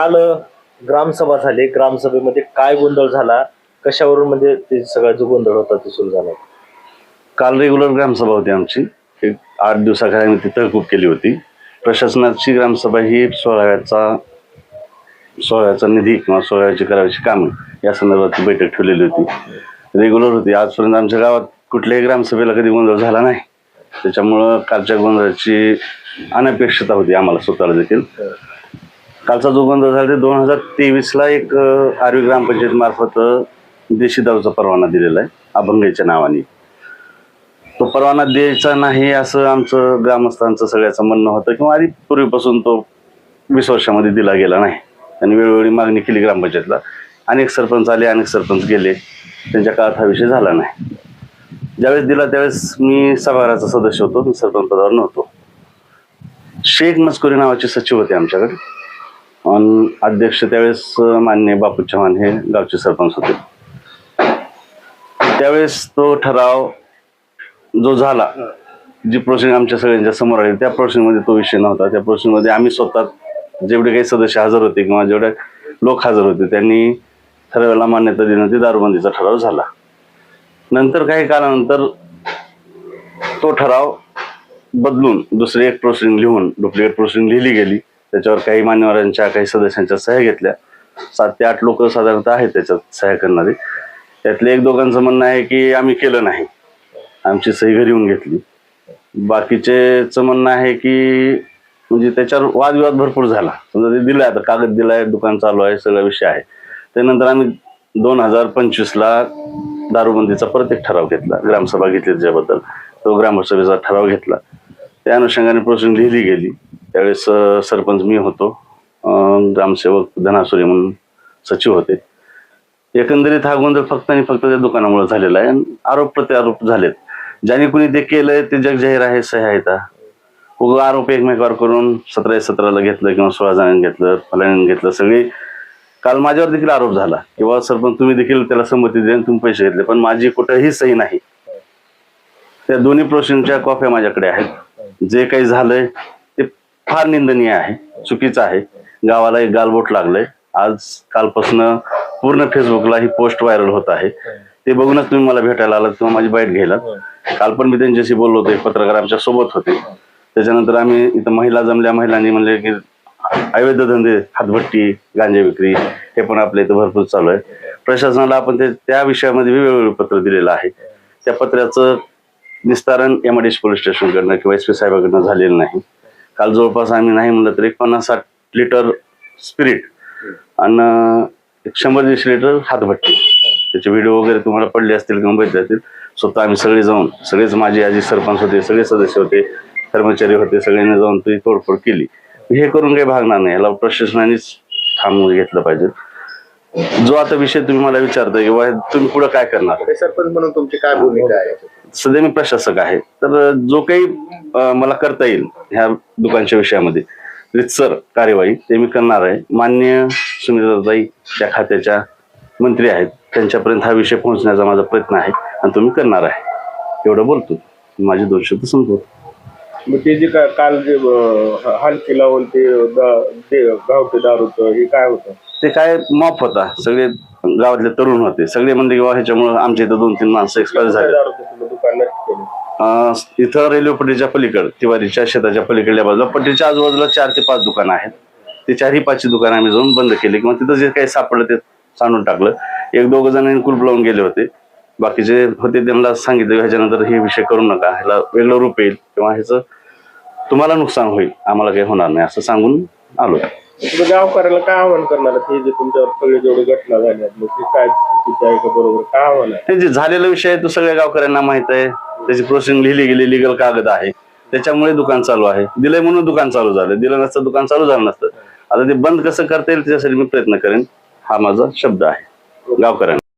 काल ग्रामसभा झाली. ग्रामसभेमध्ये काय गोंधळ झाला, कशावरून म्हणजे ते सगळा जो गोंधळ होता ते सुरू झाला? काल रेग्युलर ग्रामसभा होती आमची. एक 8 दिवसाखाली आम्ही ती तहकूब केली होती. प्रशासनाची ग्रामसभा ही सोहळ्याचा निधी किंवा सोहळ्याची करायची कामं या संदर्भात बैठक ठेवलेली होती. रेग्युलर होती. आजपर्यंत आमच्या गावात कुठल्याही ग्रामसभेला कधी गोंधळ झाला नाही. त्याच्यामुळं कालच्या गोंधळाची अनपेक्षितता होती आम्हाला स्वतःला देखील. कालचा जो गोंधळ झाला ते 2023ला एक आर्वी ग्रामपंचायत मार्फत देशी दारूचा परवाना दिलेला आहे अभंगाच्या नावाने. तो परवाना द्यायचा नाही असं आमचं ग्रामस्थांचं सगळ्याचं म्हणणं होतं किंवा आधी पूर्वीपासून तो 20 वर्षामध्ये दिला गेला नाही. त्यांनी वेळोवेळी मागणी केली ग्रामपंचायतला. अनेक सरपंच आले, अनेक सरपंच गेले, त्यांच्या काळात हा विषय झाला नाही. ज्यावेळेस दिला त्यावेळेस मी सभागृहाचा सदस्य होतो, मी सरपंच पदावर नव्हतो. शेख मस्कुरी नावाचे सचिव होते आमच्याकडे आणि अध्यक्ष त्यावेळेस माननीय बापू चव्हाण हे गावचे सरपंच होते. त्यावेळेस तो ठराव जो झाला, जी प्रोसेस आमच्या सगळ्यांच्या समोर आली, त्या प्रोसेसमध्ये तो विषय नव्हता. त्या प्रोसेसमध्ये आम्ही स्वतः जेवढे काही सदस्य हजर होते किंवा जेवढे लोक हजर होते त्यांनी ठरावाला मान्यता देण्यात दारूबंदीचा ठराव झाला. नंतर काही काळानंतर तो ठराव बदलून दुसरी एक प्रोसिडिंग लिहून डुप्लिकेट प्रोसिडिंग लिहिली गेली. त्याच्यावर काही मान्यवरांच्या काही सदस्यांच्या सह्या घेतल्या. 7 ते 8 लोक साधारणतः आहेत त्याच्यात सह्या करणारे. त्यातले 1-2 म्हणणं आहे की आम्ही केलं नाही, आमची सही घरी येऊन घेतली. बाकीचेचं म्हणणं आहे की म्हणजे त्याच्यावर वादविवाद भरपूर झाला. समजा ते दिलं, आता कागद दिलाय, दुकान चालू आहे, सगळा विषय आहे. त्यानंतर आम्ही 2025ला दारूबंदीचा परत एक ठराव घेतला. ग्रामसभा घेतली त्याच्याबद्दल, तो ग्रामसभेचा ठराव घेतला. त्या अनुषंगाने प्रोसिडिंग लिहिली गेली. त्यावेळेस सरपंच मी होतो, ग्रामसेवक धनासुरे म्हणून सचिव होते. एकंदरीत हा गोंधळ फक्त आणि फक्त त्या दुकानामुळे झालेला आहे. आणि आरोप प्रत्यारोप झालेत. ज्याने कुणी ते केलंय ते जग जाहीर आहे, सह्या आहेत. उगा आरोप एकमेकावर करून 17/17ला घेतलं किंवा 16 जणांनी घेतलं, फलाण्यांनी घेतलं. सगळे काल माझ्यावर देखील आरोप झाला किंवा सरपंच तुम्ही देखील त्याला संमती दिली, तुम्ही पैसे घेतले, पण माझी कुठेही सही नाही. त्या दोन्ही प्रोसिडिंगच्या कॉप्या माझ्याकडे आहेत. जे काही झालंय ते फार निंदनीय आहे, चुकीचं आहे. गावाला एक गालबोट लागलंय. आज कालपासून पूर्ण फेसबुकला ही पोस्ट व्हायरल होत आहे. ते बघूनच तुम्ही मला भेटायला आलात किंवा माझी बाईट घ्यायला. काल पण मी त्यांच्याशी बोललो होते, पत्रकार आमच्या सोबत होते. त्याच्यानंतर आम्ही इथं महिला जमल्या, महिलांनी म्हणले की अवैध धंदे, हातभट्टी, गांजा विक्री हे पण आपल्या इथं भरपूर चालू आहे. प्रशासनाला आपण त्या विषयामध्ये वेगवेगळे पत्र दिलेलं आहे. त्या पत्राचं निस्तारण MIDC पोलीस स्टेशनकडनं किंवा SP साहेबांकडनं झालेलं नाही. काल जवळपास आम्ही नाही म्हणलं तर 50-60 लिटर स्पिरिट आणि 100-150 लिटर हातभट्टी, त्याचे व्हिडिओ वगैरे तुम्हाला पडले असतील किंवा बघितले असतील. स्वतः आम्ही सगळे जाऊन, सगळेच माझे आजी सरपंच होते, सगळे सदस्य होते, कर्मचारी होते, सगळ्यांनी जाऊन ती तोडफोड केली. हे करून काही भागणार नाही. याला प्रशासनानेच थांबवून घेतलं पाहिजे. जो आता विषय तुम्ही मला विचारता किंवा तुम्ही पुढे काय करणार, सरपंच म्हणून तुमची काय भूमिका आहे? सध्या मी प्रशासक आहे, तर जो काही मला करता येईल ह्या दुकानच्या विषयामध्ये रितसर कार्यवाही ते मी करणार आहे. माननीय सुनीताताई त्या खात्याच्या मंत्री आहेत, त्यांच्यापर्यंत हा विषय पोहोचण्याचा माझा प्रयत्न आहे आणि तुम्ही करणार आहे. एवढं बोलतो, माझे 2 शब्द संपवतो. मग ते जे काल जे हलकी लावून ते गावठी दारूचं हे काय होतं? ते काय मॉप होता. सगळे गावातले तरुण होते, सगळे म्हणले की ह्याच्यामुळे आमच्या इथं 2-3 माणसं एक्सपायर झाले. इथं रेल्वे पट्टीच्या पलीकडे, तिवारीच्या शेताच्या पलीकडल्या बाजूला, पट्टीच्या आजूबाजूला 4 ते 5 दुकानं आहेत. ते 4ही-5 दुकानं आम्ही जाऊन बंद केली किंवा तिथं जे काही सापडलं ते सांडून टाकलं. 1-2 जणांनी कुलप लावून गेले होते. बाकीचे होते त्यांना सांगितलं ह्याच्यानंतर हे विषय करू नका, ह्याला वेगळं रूप येईल किंवा ह्याचं तुम्हाला नुकसान होईल, आम्हाला काही होणार नाही असं सांगून आलो. गावकऱ्याला काय आव्हान करणार हे जे तुमच्यावर सगळे जेवढे घटना झाल्या ते काय चुकीचं आहे का बरोबर, काय आव्हान आहे? हे जे झालेला विषय आहे तो सगळ्या गावकऱ्यांना माहित आहे. त्याची प्रोसिडिंग लिहिली गेली, लिगल कागद आहे, त्याच्यामुळे दुकान चालू आहे. दिलंय म्हणून दुकान चालू झालं, दिलं नसतं दुकान चालू झालं नसतं. आता ते बंद कसं करता येईल त्याच्यासाठी मी प्रयत्न करेन, हा माझा शब्द आहे गावकऱ्यांना.